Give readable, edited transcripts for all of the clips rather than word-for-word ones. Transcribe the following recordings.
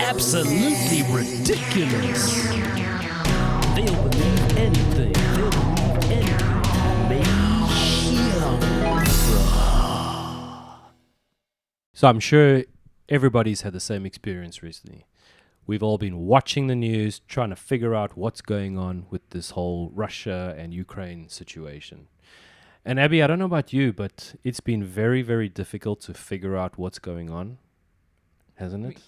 absolutely ridiculous. They'll believe anything. They'll believe anything. Maybe. So I'm sure everybody's had the same experience recently. We've all been watching the news, trying to figure out what's going on with this whole Russia and Ukraine situation. And Abby, I don't know about you, but it's been very, very difficult to figure out what's going on, hasn't it?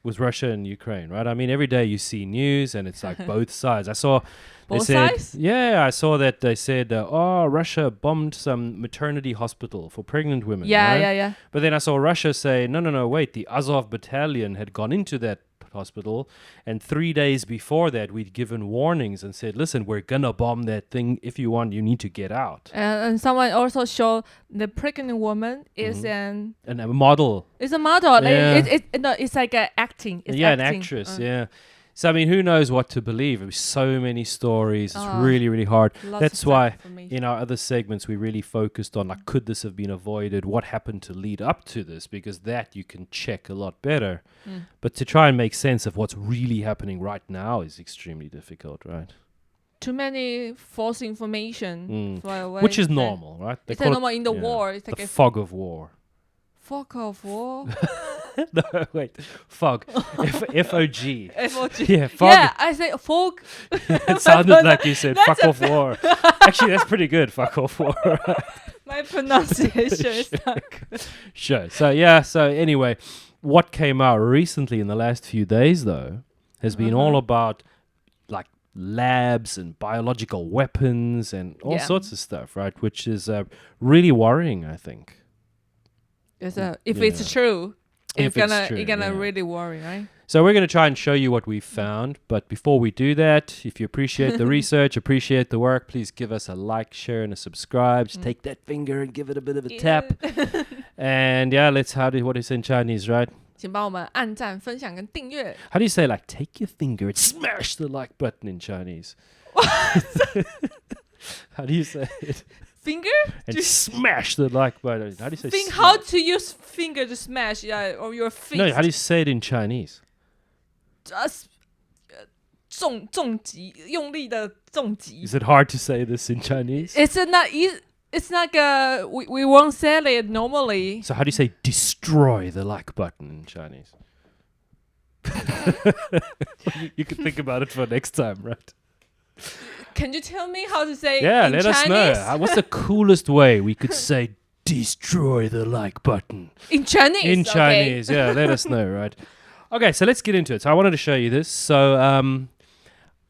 With Russia and Ukraine, right? I mean, every day you see news and it's like both sides. I saw... Both sides? Yeah, I saw that they said, Russia bombed some maternity hospital for pregnant women. Yeah. But then I saw Russia say, no, wait, the Azov battalion had gone into that hospital, and 3 days before that we'd given warnings and said, listen, we're gonna bomb that thing. If you want, you need to get out. And someone also showed the pregnant woman is a model. It's a model. Yeah. It's like acting. It's an acting. actress. Yeah. So I mean, who knows what to believe? There's so many stories. It's really, really hard. That's why in our other segments we really focused on like, could this have been avoided? What happened to lead up to this? Because that you can check a lot better. But to try and make sense of what's really happening right now is extremely difficult, right? Too many false information. Which is normal, right? It's normal in the war. It's like the fog of war. Fog of war? No, wait. Fog. F-O-G. F-O-G. Yeah, fog. Yeah, I say fog. It sounded like you said fuck off war. Actually, that's pretty good, fuck off war. My pronunciation is not good. Sure. So anyway, what came out recently in the last few days, though, has been all about like labs and biological weapons and all sorts of stuff, right? Which is really worrying, I think. If it's true, it's gonna really worry, right? So we're going to try and show you what we've found. But before we do that, if you appreciate the research, appreciate the work, please give us a like, share, and a subscribe. Just take that finger and give it a bit of a tap. And what is in Chinese, right? 请帮我们按赞、分享跟订阅。 How do you say like take your finger and smash the like button in Chinese? How do you say it? Finger? And smash the like button. How do you say Think how to use finger to smash or your fist. No, how do you say it in Chinese? 重击，用力的重击。 Is it hard to say this in Chinese? It's not easy. It's like we won't say it normally. So how do you say destroy the like button in Chinese? You can think about it for next time, right? Can you tell me how to say let in Chinese? us know. What's the coolest way we could say destroy the like button? In Chinese? In Chinese, yeah, let us know, right? Okay, so let's get into it. So I wanted to show you this. So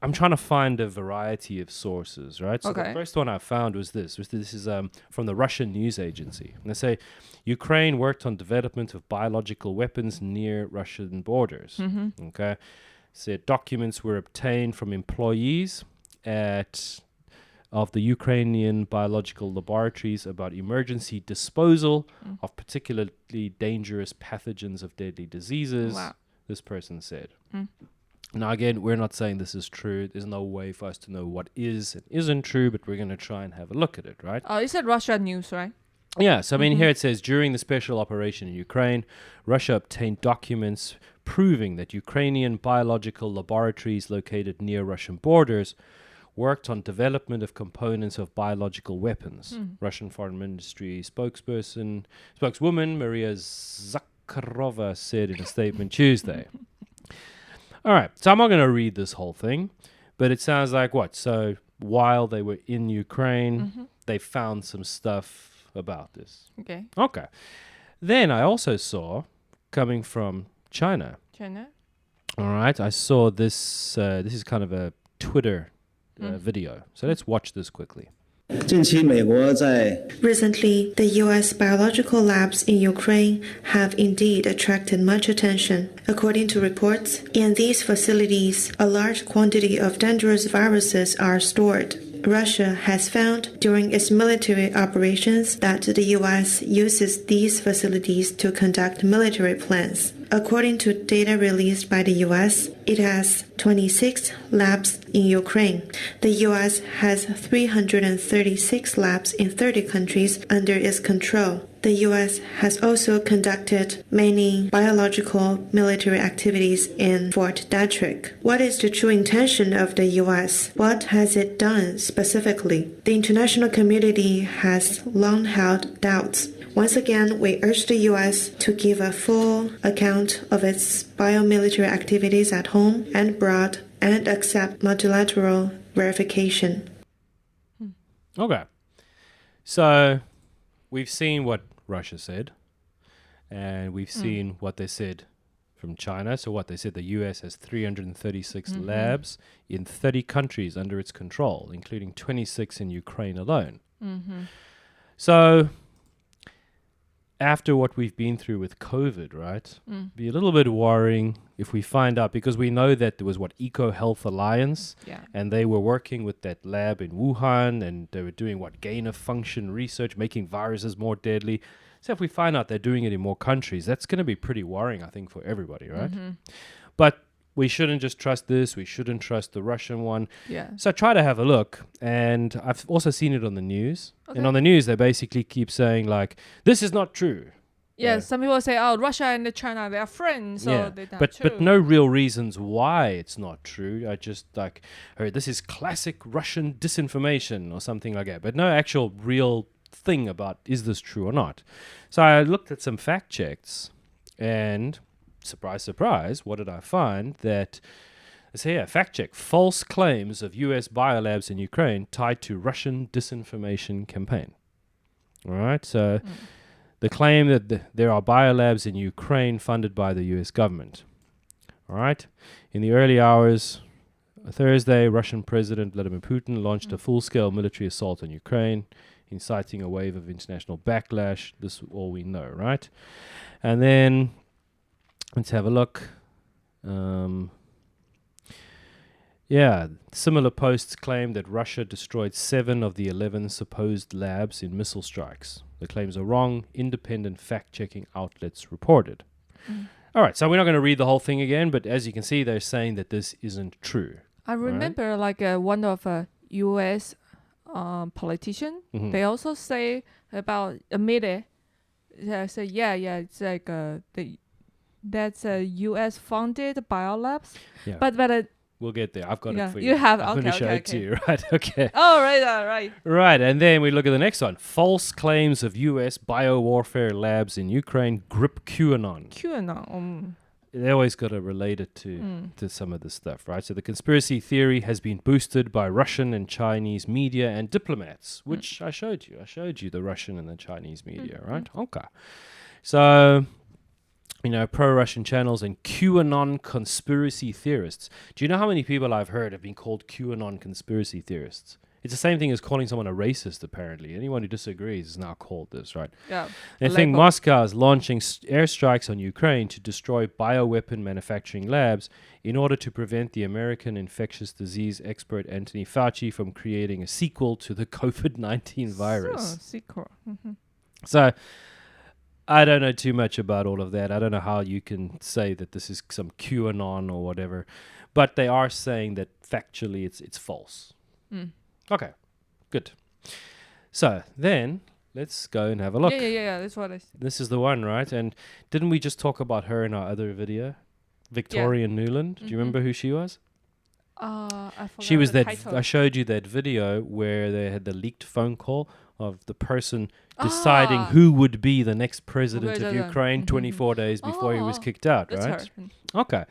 I'm trying to find a variety of sources, right? So the first one I found was this. This is from the Russian news agency. And they say, Ukraine worked on development of biological weapons near Russian borders. Okay. Said documents were obtained from employees of the Ukrainian biological laboratories about emergency disposal of particularly dangerous pathogens of deadly diseases, this person said. Now, again, we're not saying this is true. There's no way for us to know what is and isn't true, but we're going to try and have a look at it, right? Oh, you said Russia news, right? Yeah, so I mean, here it says, during the special operation in Ukraine, Russia obtained documents proving that Ukrainian biological laboratories located near Russian borders worked on development of components of biological weapons. Russian Foreign Ministry spokeswoman Maria Zakharova said in a statement Tuesday. All right, so I'm not going to read this whole thing, but it sounds like what? So while they were in Ukraine, they found some stuff about this. Okay. Then I also saw, coming from China. All right, I saw this. This is kind of a Twitter video. So let's watch this quickly. Recently, the U.S. biological labs in Ukraine have indeed attracted much attention. According to reports, in these facilities, a large quantity of dangerous viruses are stored. Russia has found during its military operations that the U.S. uses these facilities to conduct military plans. According to data released by the U.S., it has 26 labs in Ukraine. The U.S. has 336 labs in 30 countries under its control. The U.S. has also conducted many biological military activities in Fort Detrick. What is the true intention of the U.S.? What has it done specifically? The international community has long held doubts. Once again, we urge the U.S. to give a full account of its biomilitary activities at home and abroad and accept multilateral verification. Okay. So we've seen what Russia said, and we've seen what they said from China. So what they said, the US has 336 labs in 30 countries under its control, including 26 in Ukraine alone. So after what we've been through with COVID, right, be a little bit worrying if we find out, because we know that there was EcoHealth Alliance, and they were working with that lab in Wuhan, and they were doing gain-of-function research, making viruses more deadly. So if we find out they're doing it in more countries, that's going to be pretty worrying, I think, for everybody, right? But we shouldn't just trust this. We shouldn't trust the Russian one. So try to have a look. And I've also seen it on the news. And on the news, they basically keep saying, this is not true. Some people say, Russia and China, they are friends. So they're not true. But no real reasons why it's not true. I just heard this is classic Russian disinformation or something like that. But no actual real thing about is this true or not. So I looked at some fact checks, and surprise, surprise, what did I find? That, let's say, fact check, false claims of US biolabs in Ukraine tied to Russian disinformation campaign. All right, so the claim that there are biolabs in Ukraine funded by the US government. All right, in the early hours, Thursday, Russian President Vladimir Putin launched a full-scale military assault on Ukraine, inciting a wave of international backlash. This is all we know, right? And then let's have a look. Similar posts claim that Russia destroyed 7 of the 11 supposed labs in missile strikes. The claims are wrong. Independent fact-checking outlets reported. All right, so we're not going to read the whole thing again, but as you can see, they're saying that this isn't true. I remember one of U.S. politician. They also say about admit it. They say, it's that's a U.S. funded biolabs. But we'll get there. I've got it for you. You have. I'm going to show it to you, right? Okay. All right. Right, and then we look at the next one. False claims of U.S. biowarfare labs in Ukraine. Grip QAnon. They always got to relate it to some of this stuff, right? So the conspiracy theory has been boosted by Russian and Chinese media and diplomats, which I showed you. I showed you the Russian and the Chinese media, right? Okay. So, pro-Russian channels and QAnon conspiracy theorists. Do you know how many people I've heard have been called QAnon conspiracy theorists? It's the same thing as calling someone a racist, apparently. Anyone who disagrees is now called this, right? They think Moscow is launching airstrikes on Ukraine to destroy bioweapon manufacturing labs in order to prevent the American infectious disease expert Anthony Fauci from creating a sequel to the COVID-19 virus. So I don't know too much about all of that. I don't know how you can say that this is some QAnon or whatever. But they are saying that factually it's false. Okay, good. So then let's go and have a look. Yeah. That's what I said. This is the one, right? And didn't we just talk about her in our other video? Victoria Nuland. Do you remember who she was? I forgot she was the that. title. I showed you that video where they had the leaked phone call of the person deciding who would be the next president of Ukraine 24 days before he was kicked out, That's right? Her. Okay.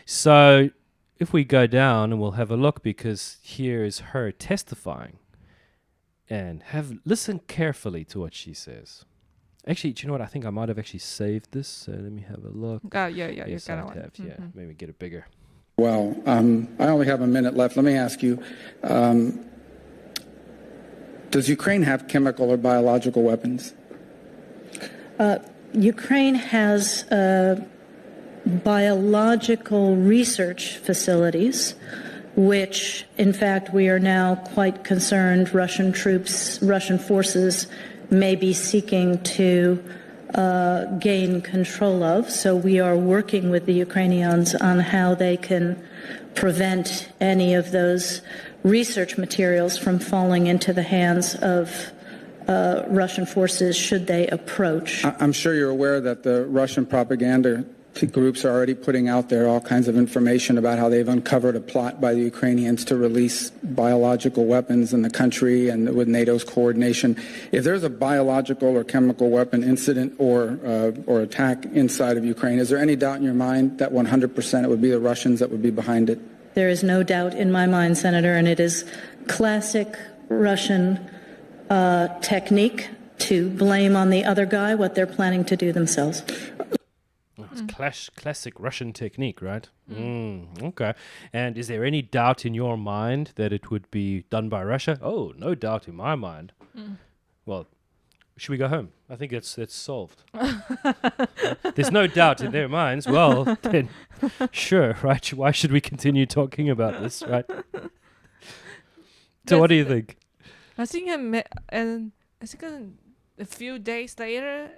So if we go down and we'll have a look, because here is her testifying, and listen carefully to what she says. Actually, do you know what? I think I might have actually saved this. So let me have a look. Yes, I have. Yeah, maybe get it bigger. Well, I only have a minute left. Let me ask you, does Ukraine have chemical or biological weapons? Ukraine has biological research facilities, which, in fact, we are now quite concerned Russian forces may be seeking to gain control of. So we are working with the Ukrainians on how they can prevent any of those research materials from falling into the hands of Russian forces should they approach. I'm sure you're aware that the Russian propaganda groups are already putting out there all kinds of information about how they've uncovered a plot by the Ukrainians to release biological weapons in the country and with NATO's coordination. If there's a biological or chemical weapon incident or attack inside of Ukraine, is there any doubt in your mind that 100% it would be the Russians that would be behind it? There is no doubt in my mind, Senator, and it is classic Russian technique to blame on the other guy what they're planning to do themselves. It's classic Russian technique, right? Okay. And is there any doubt in your mind that it would be done by Russia? Oh, no doubt in my mind. Well, should we go home? I think that's solved. There's no doubt in their minds. Well, then, sure, right? Why should we continue talking about this, right? So what do you think? I think a few days later,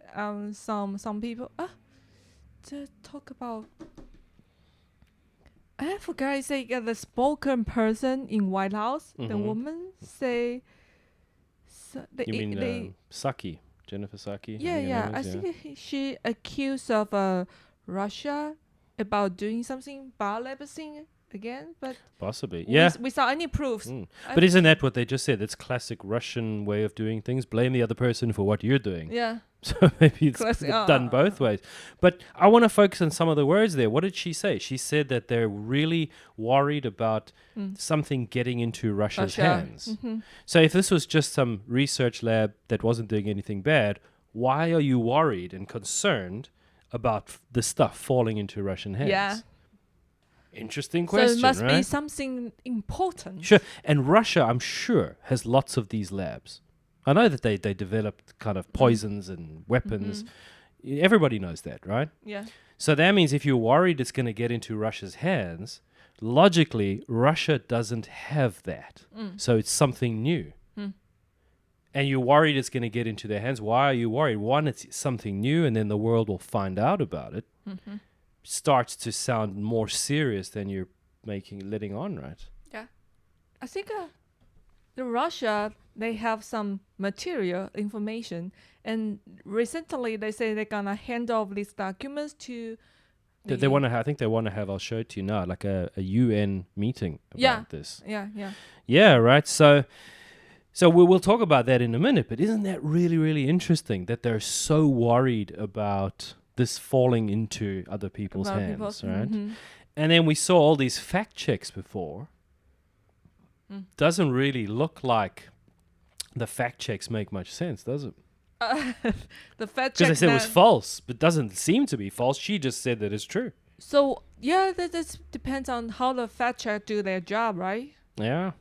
some people to talk about. I forgot. I say the spoken person in White House. The woman say. You mean Psaki, Jennifer Psaki? Yeah. I think she accused of Russia about doing something biolabs thing again, but possibly, yeah, without any proofs. But isn't that what they just said? It's classic Russian way of doing things. Blame the other person for what you're doing. Yeah. So maybe it's done both ways. But I want to focus on some of the words there. What did she say? She said that they're really worried about something getting into Russia's hands. So if this was just some research lab that wasn't doing anything bad, why are you worried and concerned about the stuff falling into Russian hands? Yeah. Interesting question, so it must right? be something important. Sure. And Russia, I'm sure, has lots of these labs. I know that they developed kind of poisons and weapons. Everybody knows that, right? Yeah. So that means if you're worried it's going to get into Russia's hands, logically, Russia doesn't have that. So it's something new. And you're worried it's going to get into their hands. Why are you worried? One, it's something new, and then the world will find out about it. Starts to sound more serious than you're letting on, right? Yeah. I think the Russia, they have some material information, and recently they say they're gonna hand off these documents to. They want to. I think they want to have. I'll show it to you now, like a UN meeting about this. Yeah. Right. So we'll talk about that in a minute. But isn't that really, really interesting that they're so worried about this falling into other people's hands, right? And then we saw all these fact checks before. Doesn't really look like the fact checks make much sense, does it? The fact check. Because they said it was false, but doesn't seem to be false. She just said that it's true. So yeah, that depends on how the fact check do their job, right? Yeah.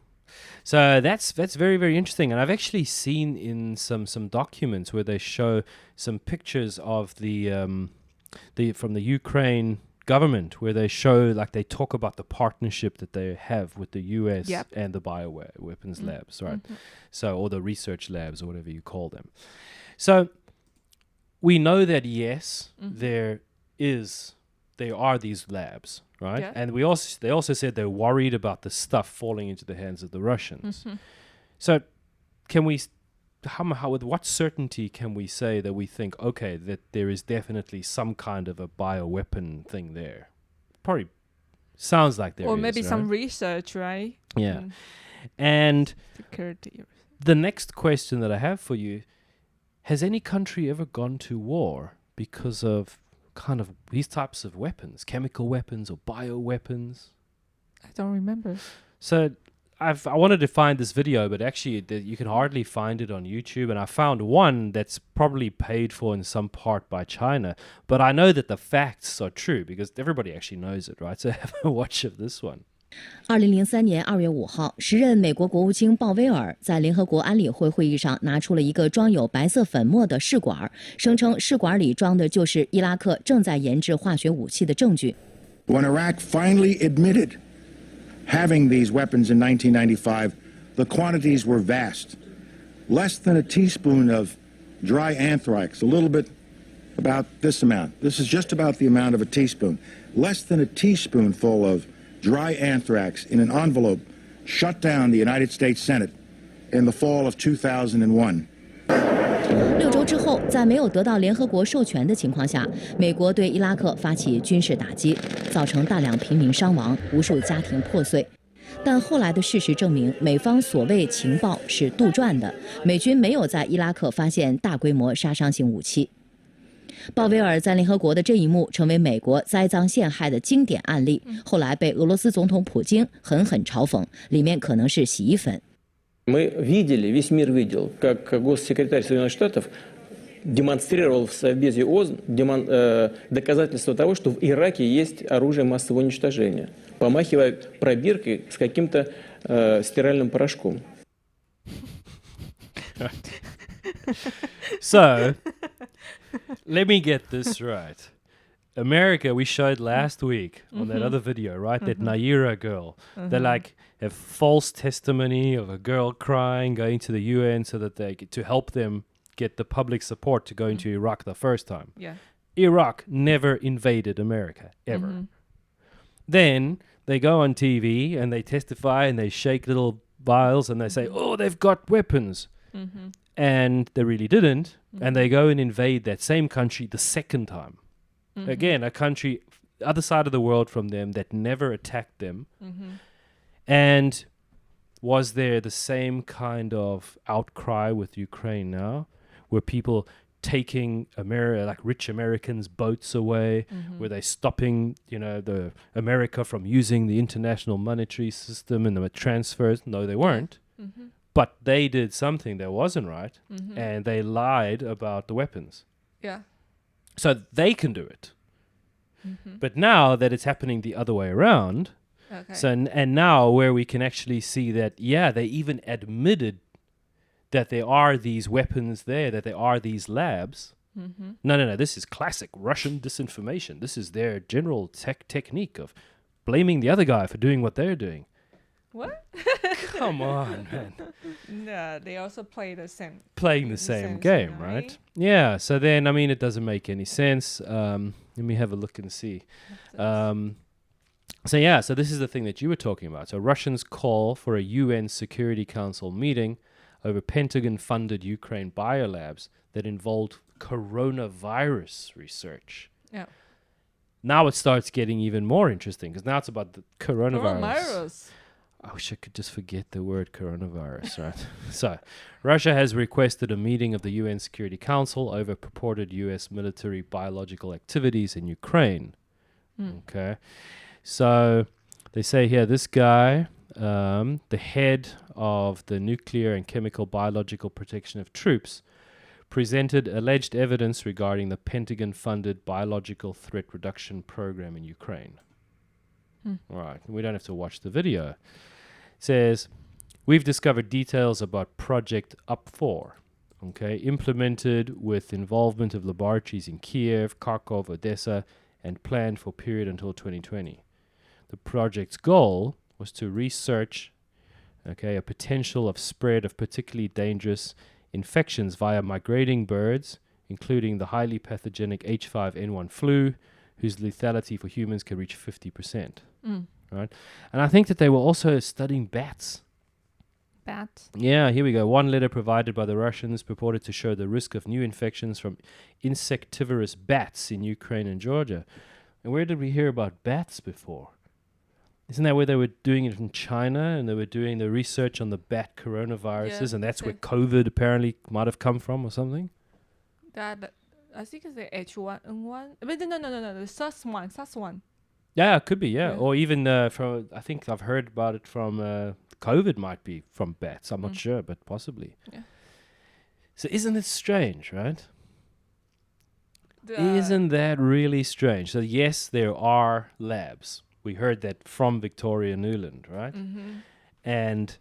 So that's very, very interesting. And I've actually seen in some documents where they show some pictures of the from the Ukraine government, where they show, like, they talk about the partnership that they have with the US and the bioweapons labs, right? So, or the research labs, or whatever you call them. So we know that yes, there are these labs, right? Yeah. And they also said they're worried about the stuff falling into the hands of the Russians. So can we, how with what certainty can we say that we think, okay, that there is definitely some kind of a bioweapon thing there? Probably sounds like there is. Or maybe right? some research, right? Yeah. And security. The next question that I have for you, has any country ever gone to war because of kind of these types of weapons, chemical weapons or bioweapons? I don't remember. So I wanted to find this video, but actually you can hardly find it on YouTube. And I found one that's probably paid for in some part by China. But I know that the facts are true because everybody actually knows it, right? So have a watch of this one. 2003年2月5号，时任美国国务卿鲍威尔在联合国安理会会议上拿出了一个装有白色粉末的试管，声称试管里装的就是伊拉克正在研制化学武器的证据。When Iraq finally admitted having these weapons in 1995, the quantities were vast. Less than a teaspoon of dry anthrax, a little bit about this amount. This is just about the amount of a teaspoon. Less than a teaspoonful of dry anthrax in an envelope shut down the United States Senate in the fall of 2001. 之后，在没有得到联合国授权的情况下，美国对伊拉克发起军事打击，造成大量平民伤亡，无数家庭破碎。但后来的事实证明，美方所谓情报是杜撰的，美军没有在伊拉克发现大规模杀伤性武器。鲍威尔在联合国的这一幕成为美国栽赃陷害的经典案例，后来被俄罗斯总统普京狠狠嘲讽，里面可能是洗衣粉。Мы видели, весь мир видел, как госсекретарь Соединенных Штатов демонстрировал в Совбезе ООН доказательства того, что в Ираке есть оружие массового уничтожения, помахивая пробиркой с каким-то стиральным порошком. So, let me get this right. America, we showed last week on that other video, right? That Naira girl. They like have false testimony of a girl crying, going to the UN so that they to help them get the public support to go into Iraq the first time. Yeah. Iraq never invaded America, ever. Then they go on TV and they testify and they shake little vials and they say, oh, they've got weapons. And they really didn't. And they go and invade that same country the second time. Again, a country, other side of the world from them that never attacked them. And was there the same kind of outcry with Ukraine now? Were people taking like rich Americans' boats away? Were they stopping, the America from using the international monetary system and the transfers? No, they weren't. But they did something that wasn't right, and they lied about the weapons. Yeah. So they can do it. But now that it's happening the other way around, so and now where we can actually see that, yeah, they even admitted that there are these weapons there, that there are these labs. No, this is classic Russian disinformation. This is their general technique of blaming the other guy for doing what they're doing. What? Come on, man. No, they also play the same. Playing the same game, right? Yeah, so then, it doesn't make any sense. Let me have a look and see. So this is the thing that you were talking about. So Russians call for a UN Security Council meeting over Pentagon-funded Ukraine biolabs that involved coronavirus research. Yeah. Now it starts getting even more interesting because now it's about the coronavirus. I wish I could just forget the word coronavirus, right? So, Russia has requested a meeting of the UN Security Council over purported US military biological activities in Ukraine. Okay. So, they say here, this guy, the head of the Nuclear and Chemical Biological Protection of Troops, presented alleged evidence regarding the Pentagon-funded biological threat reduction program in Ukraine. Right, we don't have to watch the video. It says, we've discovered details about Project UP4, implemented with involvement of laboratories in Kiev, Kharkov, Odessa, and planned for period until 2020. The project's goal was to research a potential of spread of particularly dangerous infections via migrating birds, including the highly pathogenic H5N1 flu, whose lethality for humans can reach 50%. Right? And I think that they were also studying bats. Bats? Yeah, here we go. One letter provided by the Russians purported to show the risk of new infections from insectivorous bats in Ukraine and Georgia. And where did we hear about bats before? Isn't that where they were doing it in China and they were doing the research on the bat coronaviruses and that's where COVID apparently might have come from or something? That I think it's the H1N1. But no, the SARS one. Yeah, it could be, yeah. Or even from, I think I've heard about it from, COVID might be from bats. I'm not sure, but possibly. Yeah. So isn't it strange, right? Isn't that really strange? So yes, there are labs. We heard that from Victoria Nuland, right? And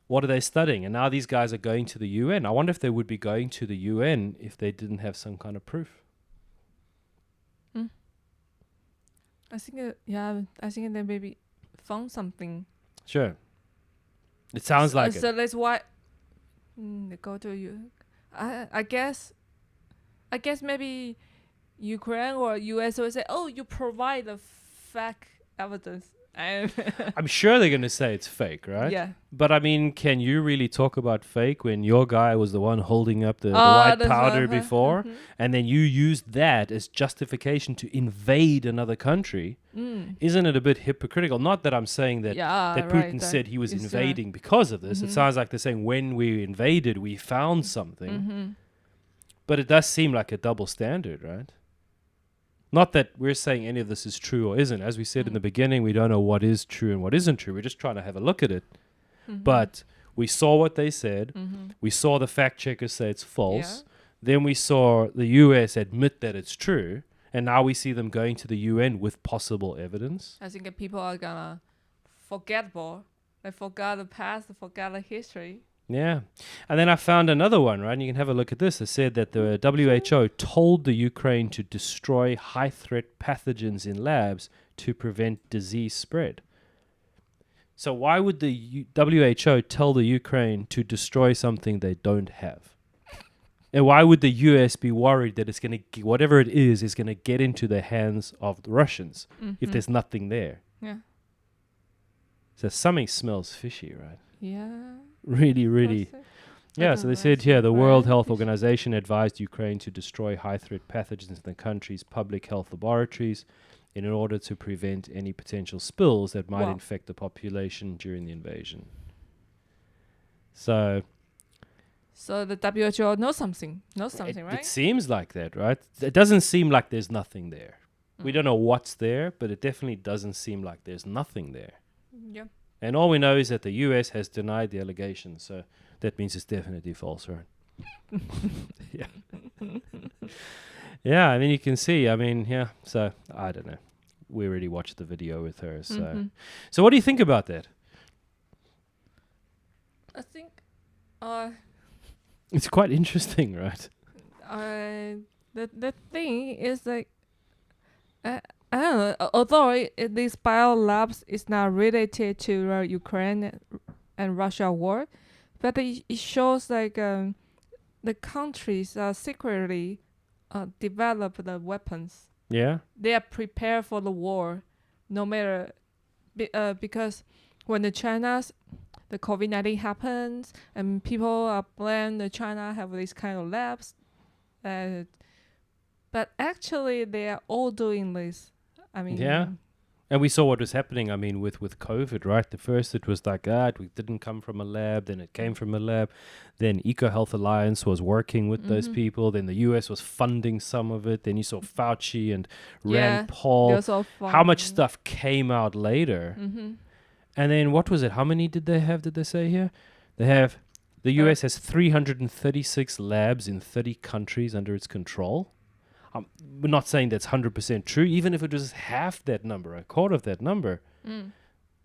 what are they studying? And now these guys are going to the UN. I wonder if they would be going to the UN if they didn't have some kind of proof. I think they maybe found something. Sure. It sounds like it. So that's why they go to you. I guess maybe Ukraine or US will say, oh, you provide the evidence. I'm sure they're going to say it's fake, right? Yeah. But I mean, can you really talk about fake when your guy was the one holding up the white powder before, and then you used that as justification to invade another country? Isn't it a bit hypocritical? Not that I'm saying that Putin said he was invading because of this. It sounds like they're saying when we invaded, we found something. But it does seem like a double standard, right? Not that we're saying any of this is true or isn't. As we said in the beginning, we don't know what is true and what isn't true. We're just trying to have a look at it. But we saw what they said. We saw the fact checkers say it's false. Then we saw the US admit that it's true. And now we see them going to the UN with possible evidence. I think people are gonna forgetful. They forgot the past, they forgot the history. Yeah. And then I found another one, right? And you can have a look at this. It said that the WHO told the Ukraine to destroy high-threat pathogens in labs to prevent disease spread. So why would the WHO tell the Ukraine to destroy something they don't have? And why would the US be worried that it's going to, whatever it is going to get into the hands of the Russians if there's nothing there? Yeah. So something smells fishy, right? Yeah. Really, really. Yeah, so they said here, the World Health Organization advised Ukraine to destroy high-threat pathogens in the country's public health laboratories in order to prevent any potential spills that might infect the population during the invasion. So the WHO knows something, right? It seems like that, right? It doesn't seem like there's nothing there. We don't know what's there, but it definitely doesn't seem like there's nothing there. Yeah. And all we know is that the US has denied the allegations, so that means it's definitely false, right? Yeah. Yeah, I mean, you can see, so I don't know. We already watched the video with her, so. So what do you think about that? I think it's quite interesting, right? The thing is like, I don't know, although this biolabs is not related to Ukraine and Russia war, but it shows like the countries secretly develop the weapons. Yeah. They are prepared for the war, no matter because when the COVID-19 happens and people blame the China have this kind of labs, but actually they are all doing this. I mean, yeah. And we saw what was happening, with COVID, right? The first it was like, it didn't come from a lab, then it came from a lab. Then EcoHealth Alliance was working with those people. Then the US was funding some of it. Then you saw Fauci and Rand Paul. How much stuff came out later. And then what was it? How many did they have, did they say here? The US has 336 labs in 30 countries under its control. We're not saying that's 100% true. Even if it was half that number, a quarter of that number,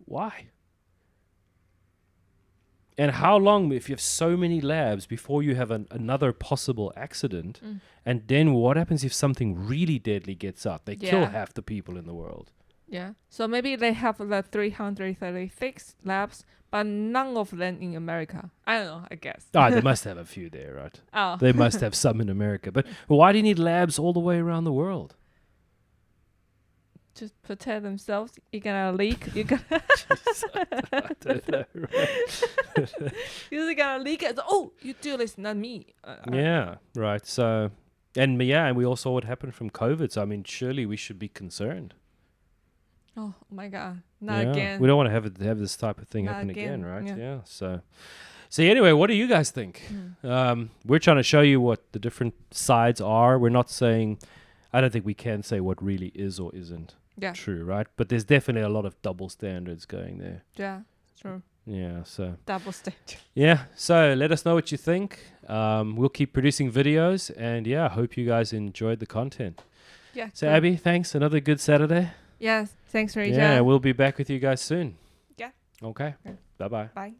why? And how long, if you have so many labs, before you have another possible accident? And then what happens if something really deadly gets out? They kill half the people in the world. Yeah. So maybe they have the 336 labs, but none of them in America. I don't know, I guess. They must have a few there, right? They must have some in America. But why do you need labs all the way around the world? Just protect themselves. You're gonna leak. You're gonna I don't know, right? You're gonna leak it. Oh, you do this, not me. Yeah, right. So, and we all saw what happened from COVID. So, surely we should be concerned. Oh my God! Not again. We don't want to have this type of thing happen again, right? Yeah. So anyway, what do you guys think? We're trying to show you what the different sides are. We're not saying. I don't think we can say what really is or isn't true, right? But there's definitely a lot of double standards going there. Yeah, true. Yeah. So double standard. Yeah. So let us know what you think. We'll keep producing videos, and I hope you guys enjoyed the content. Yeah. So Abby, thanks. Another good Saturday. Yes. Thanks, Rachel. Yeah, we'll be back with you guys soon. Yeah. Okay. Bye-bye. Bye.